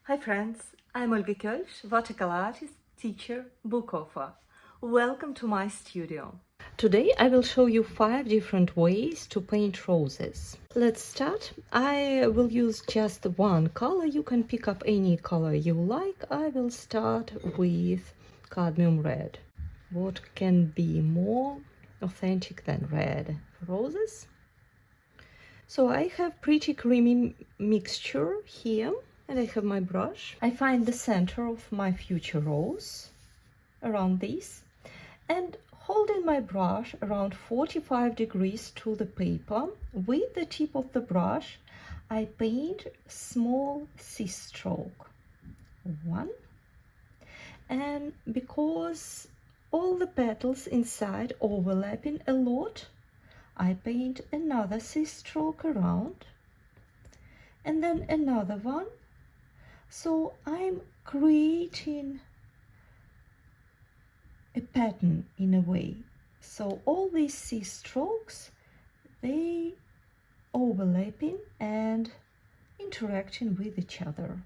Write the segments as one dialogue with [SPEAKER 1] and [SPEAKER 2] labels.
[SPEAKER 1] Hi friends, I'm Olga Koelsch, watercolor artist, teacher, book author. Welcome to my studio. Today I will show you 5 different ways to paint roses. Let's start. I will use just one color. You can pick up any color you like. I will start with cadmium red. What can be more authentic than red for roses? So I have pretty creamy mixture here. And I have my brush. I find the center of my future rose around this and holding my brush around 45 degrees to the paper, with the tip of the brush I paint small C-stroke. One. And because all the petals inside overlapping a lot, I paint another C-stroke around and then another one. So I'm creating a pattern in a way. So all these C-strokes, they overlapping and interacting with each other.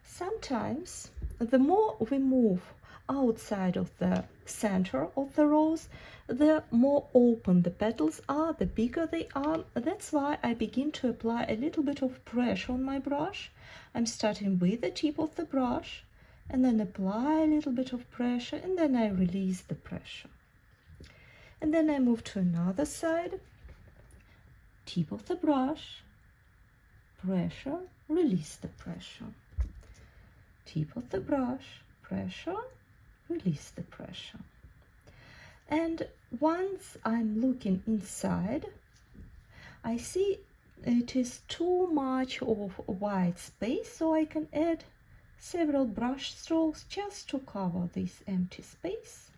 [SPEAKER 1] Sometimes the more we move outside of the center of the rose, the more open the petals are, the bigger they are. That's why I begin to apply a little bit of pressure on my brush. I'm starting with the tip of the brush and then apply a little bit of pressure and then I release the pressure. And then I move to another side, tip of the brush, pressure, release the pressure. Tip of the brush, pressure, release the pressure. And once I'm looking inside, I see it is too much of white space, so I can add several brush strokes just to cover this empty space.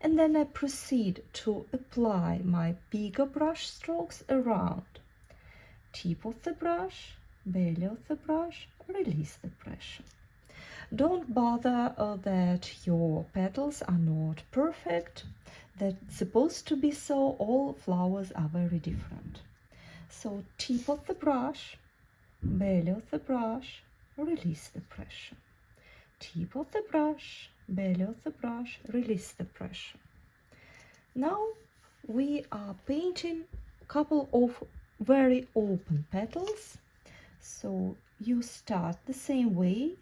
[SPEAKER 1] And then I proceed to apply my bigger brush strokes around. Tip of the brush, belly of the brush, release the pressure. Don't bother that your petals are not perfect. That's supposed to be so. All flowers are very different. So tip of the brush, belly of the brush, release the pressure. Tip of the brush, belly of the brush, release the pressure. Now we are painting a couple of very open petals. So you start the same way.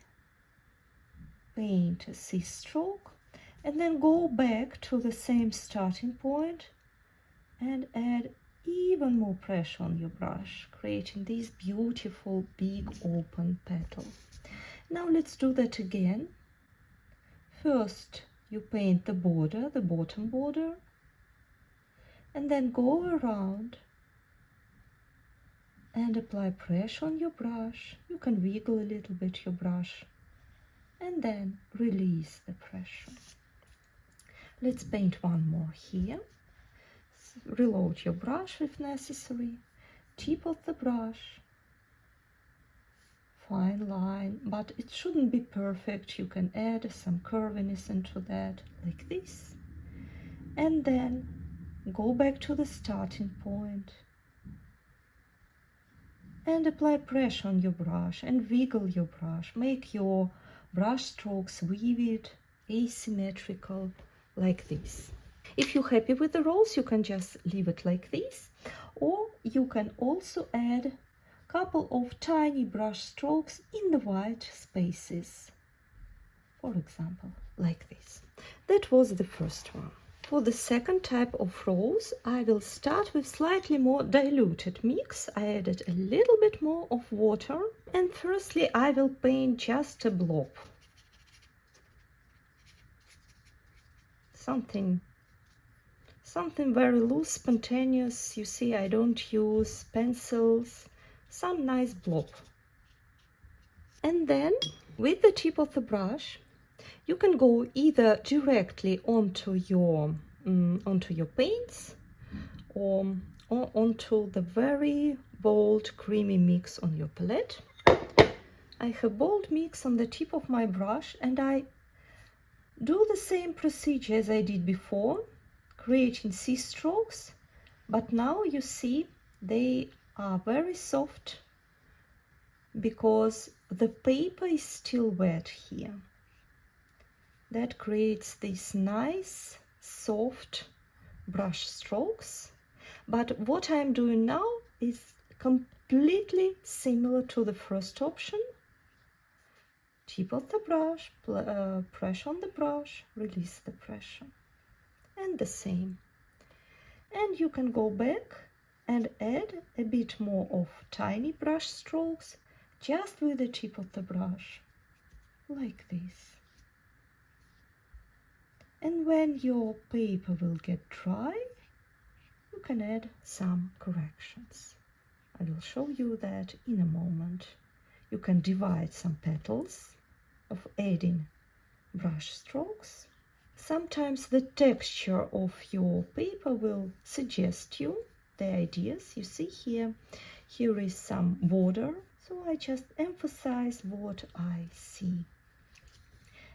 [SPEAKER 1] Paint a C-stroke and then go back to the same starting point and add even more pressure on your brush, creating this beautiful big open petal. Now let's do that again. First you paint the border, the bottom border, and then go around and apply pressure on your brush. You can wiggle a little bit your brush and then release the pressure. Let's paint one more here. Reload your brush if necessary. Tip of the brush, fine line, but it shouldn't be perfect. You can add some curviness into that, like this. And then go back to the starting point and apply pressure on your brush and wiggle your brush. Make your brush strokes vivid, asymmetrical, like this. If you're happy with the rose, you can just leave it like this, or you can also add a couple of tiny brush strokes in the white spaces, for example, like this. That was the first one. For the second type of rose, I will start with slightly more diluted mix. I added a little bit more of water, and firstly I will paint just a blob. Something very loose, spontaneous. You see, I don't use pencils. Some nice blob. And then with the tip of the brush, you can go either directly onto your paints or onto the very bold creamy mix on your palette. I have bold mix on the tip of my brush and I do the same procedure as I did before, creating C-strokes, but now you see they are very soft because the paper is still wet here. That creates these nice soft brush strokes. But what I'm doing now is completely similar to the first option. Tip of the brush, pressure on the brush, release the pressure. And the same. And you can go back and add a bit more of tiny brush strokes just with the tip of the brush, like this. And when your paper will get dry, you can add some corrections. I will show you that in a moment. You can divide some petals of adding brush strokes. Sometimes the texture of your paper will suggest you the ideas. You see here is some border, so I just emphasize what I see.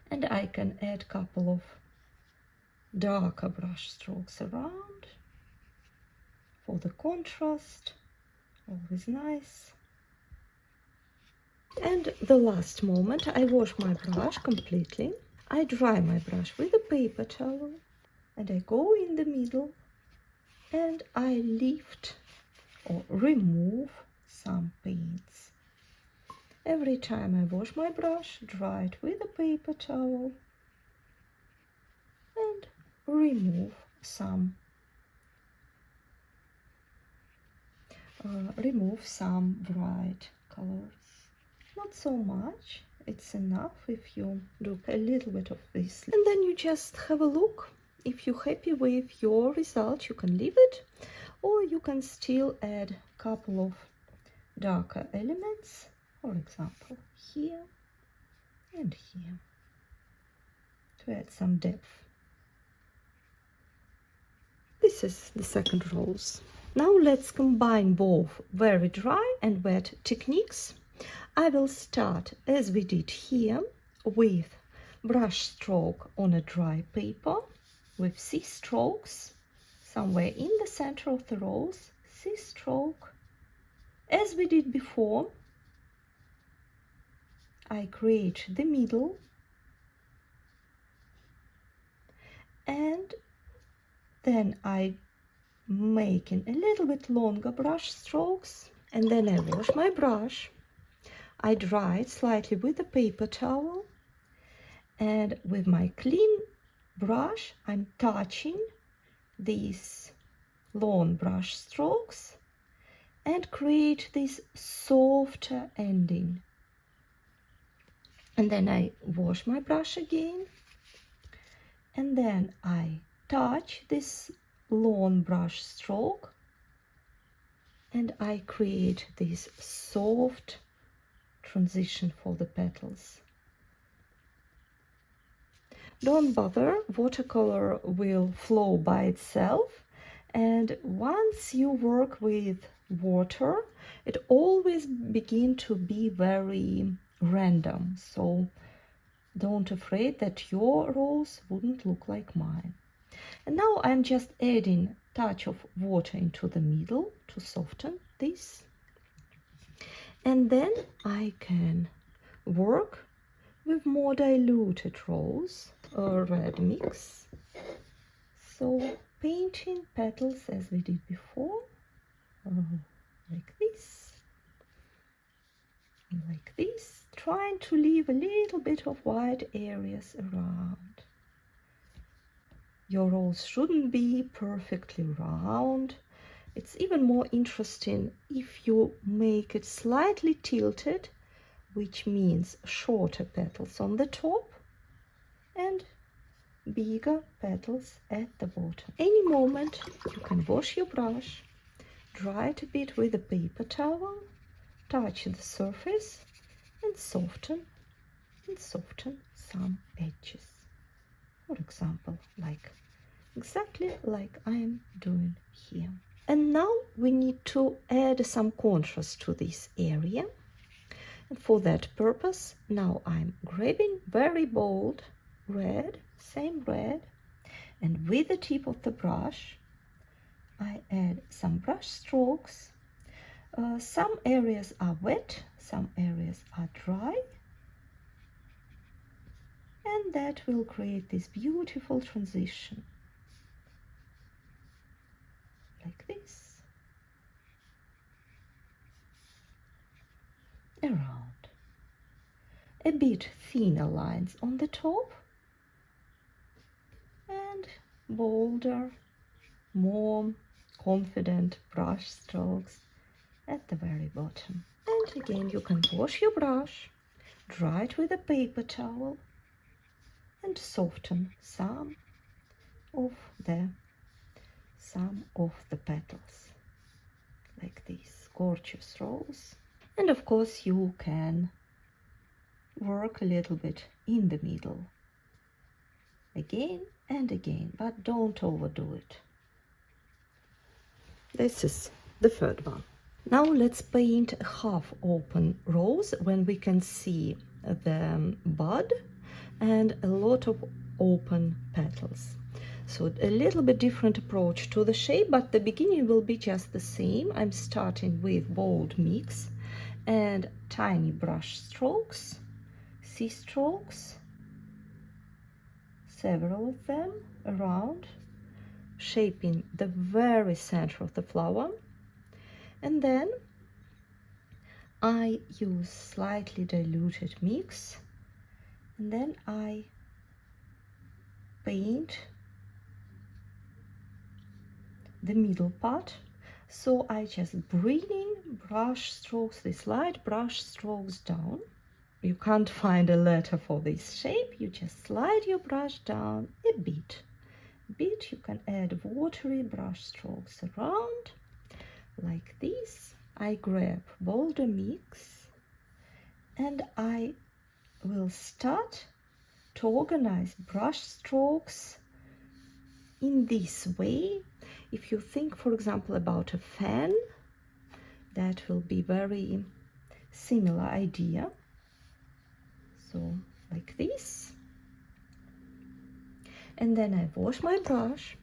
[SPEAKER 1] And I can add a couple of darker brush strokes around for the contrast, always nice. And the last moment, I wash my brush completely. I dry my brush with a paper towel and I go in the middle and I lift or remove some paints. Every time I wash my brush, dry it with a paper towel and remove some bright colors. Not so much, it's enough if you do a little bit of this. And then you just have a look. If you're happy with your result, you can leave it, or you can still add a couple of darker elements, for example, here and here, to add some depth. This is the second rose. Now let's combine both very dry and wet techniques. I will start as we did here with brush stroke on a dry paper with C strokes somewhere in the center of the rose, C stroke. As we did before, I create the middle and then I making a little bit longer brush strokes, and then I wash my brush. I dry it slightly with a paper towel, and with my clean brush I'm touching these long brush strokes and create this softer ending. And then I wash my brush again, and then I touch this long brush stroke and I create this soft transition for the petals. Don't bother, watercolor will flow by itself, and once you work with water it always begin to be very random, so don't afraid that your rose wouldn't look like mine. And now I'm just adding a touch of water into the middle to soften this. And then I can work with more diluted rose or red mix. So painting petals as we did before, like this, trying to leave a little bit of white areas around. Your rose shouldn't be perfectly round. It's even more interesting if you make it slightly tilted, which means shorter petals on the top and bigger petals at the bottom. Any moment you can wash your brush, dry it a bit with a paper towel, touch the surface and soften some edges. For example, exactly like I am doing here. And now we need to add some contrast to this area. And for that purpose, now I'm grabbing very bold red, same red, and with the tip of the brush, I add some brush strokes Some areas are wet, some areas are dry, and that will create this beautiful transition, like this, around. A bit thinner lines on the top, and bolder, more confident brush strokes at the very bottom. And again, you can wash your brush, dry it with a paper towel, and soften some of the petals, like these gorgeous rose. And of course, you can work a little bit in the middle, again and again, but don't overdo it. This is the third one. Now let's paint a half open rose when we can see the bud and a lot of open petals. So a little bit different approach to the shape, but the beginning will be just the same. I'm starting with bold mix and tiny brush strokes, C-strokes, several of them around, shaping the very center of the flower. And then I use slightly diluted mix, and then I paint the middle part. So I just bringing brush strokes, these light brush strokes down. You can't find a letter for this shape, you just slide your brush down a bit. You can add watery brush strokes around, like this. I grab bolder mix and I will start to organize brush strokes in this way. If you think, for example, about a fan, that will be very similar idea. So like this. And then I wash my brush,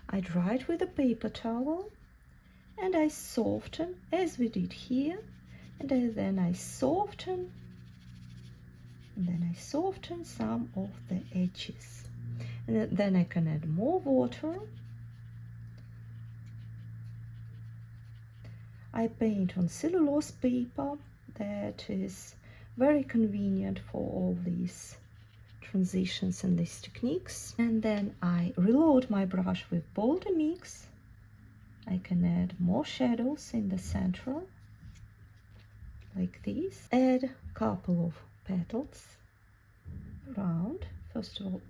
[SPEAKER 1] I dry it with a paper towel, and I soften as we did here, and then I soften, some of the edges. And then I can add more water. I paint on cellulose paper. That is very convenient for all these transitions and these techniques. And then I reload my brush with bolder mix. I can add more shadows in the center, like this. Add a couple of petals around. First of all,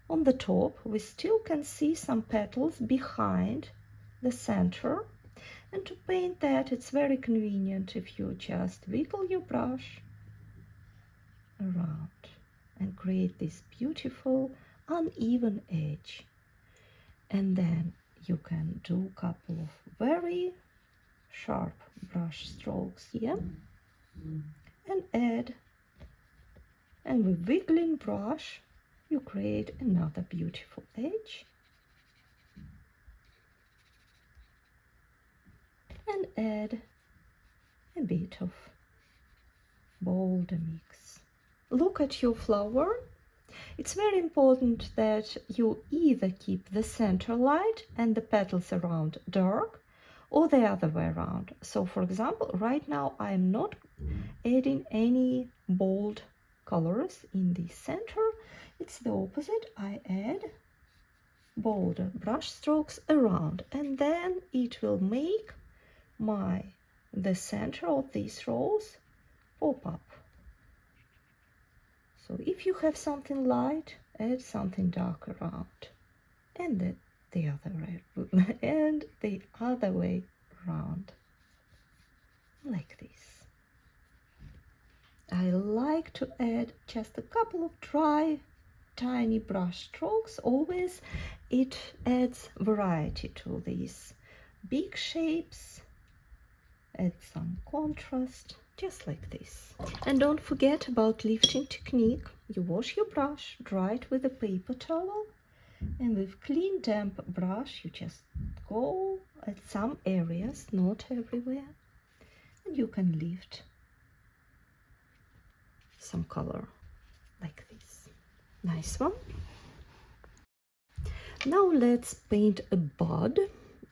[SPEAKER 1] on the top, we still can see some petals behind the center. And to paint that, it's very convenient if you just wiggle your brush around and create this beautiful uneven edge. And then you can do a couple of very sharp brush strokes here and add, and with wiggling brush you create another beautiful edge, and add a bit of bolder mix. Look at your flower. It's very important that you either keep the center light and the petals around dark, or the other way around. So for example, right now I am not adding any bold colors in the center. It's the opposite. I add bolder brush strokes around, and then it will make the center of these rose pop up. So if you have something light, add something dark around, and the other way around, like this. I like to add just a couple of dry, tiny brush strokes. Always it adds variety to these big shapes, add some contrast, just like this. And don't forget about lifting technique. You wash your brush, dry it with a paper towel, and with clean damp brush you just go at some areas, not everywhere, and you can lift some color like this. Nice one. Now let's paint a bud,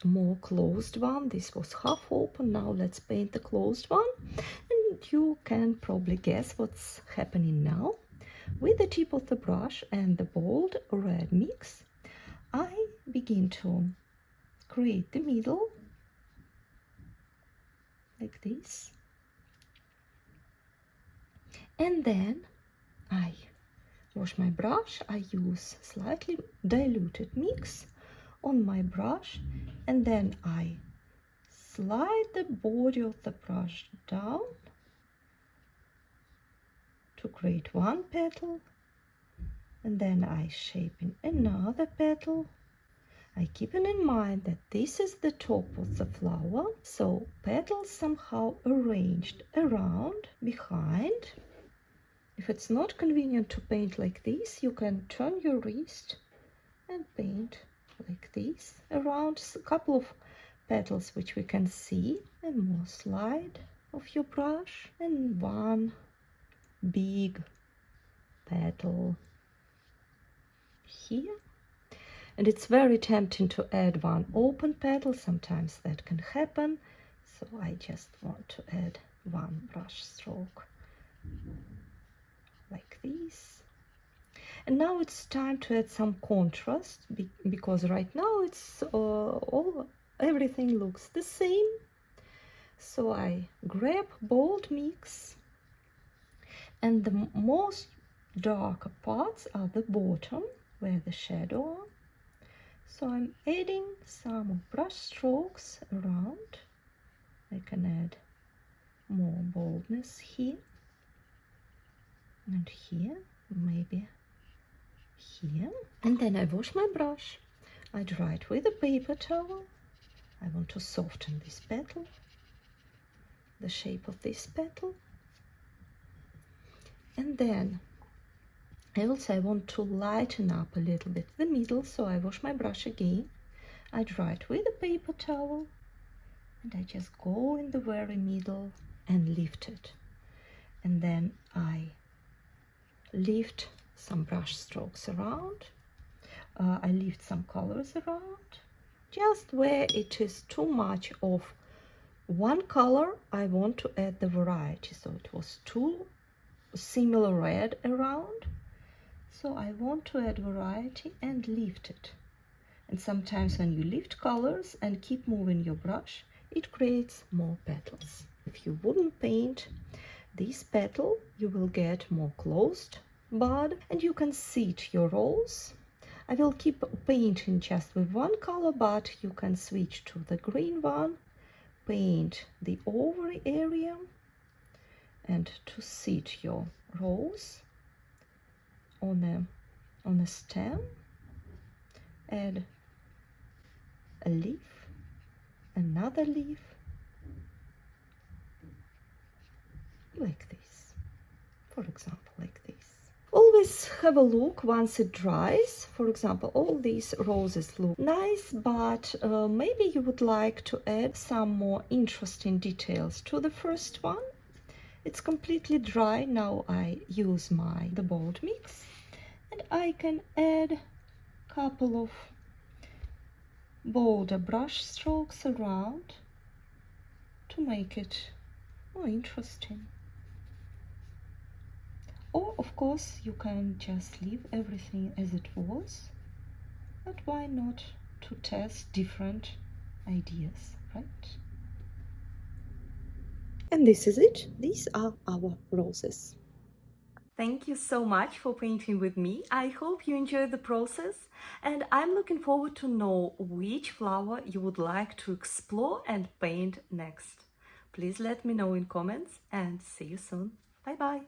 [SPEAKER 1] a more closed one. This was half open. Now let's paint the closed one, and you can probably guess what's happening now. With the tip of the brush and the bold red mix, I begin to create the middle like this, and then I wash my brush. I use slightly diluted mix on my brush, and then I slide the body of the brush down to create one petal, and then I shape in another petal. I keeping in mind that this is the top of the flower, so petals somehow arranged around, behind. If it's not convenient to paint like this, you can turn your wrist and paint like this around a couple of petals which we can see, and more slide of your brush, and one big petal here. And it's very tempting to add one open petal. Sometimes that can happen, so I just want to add one brush stroke like this. And now it's time to add some contrast, because right now it's everything looks the same. So I grab bold mix, and the most darker parts are the bottom where the shadow are. So I'm adding some brush strokes around. I can add more boldness here and here, maybe here. And then I wash my brush. I dry it with a paper towel. I want to soften this petal, the shape of this petal. And then I want to lighten up a little bit the middle, so I wash my brush again. I dry it with a paper towel, and I just go in the very middle and lift it. And then I lift some brush strokes around. I lift some colors around. Just where it is too much of one color, I want to add the variety. So it was too similar red around. So I want to add variety and lift it. And sometimes when you lift colors and keep moving your brush, it creates more petals. If you wouldn't paint this petal, you will get more closed bud, and you can seed your rolls. I will keep painting just with one color, but you can switch to the green one, paint the ovary area, and to seed your rose on a stem, add a leaf, another leaf, like this, for example, like this. Always have a look once it dries. For example, all these roses look nice, but maybe you would like to add some more interesting details to the first one. It's completely dry. Now I use the bold mix, and I can add a couple of bolder brush strokes around to make it more interesting. Or of course you can just leave everything as it was, but why not to test different ideas, right? And this is it. These are our roses. Thank you so much for painting with me. I hope you enjoyed the process, and I'm looking forward to know which flower you would like to explore and paint next. Please let me know in comments, and see you soon. Bye bye.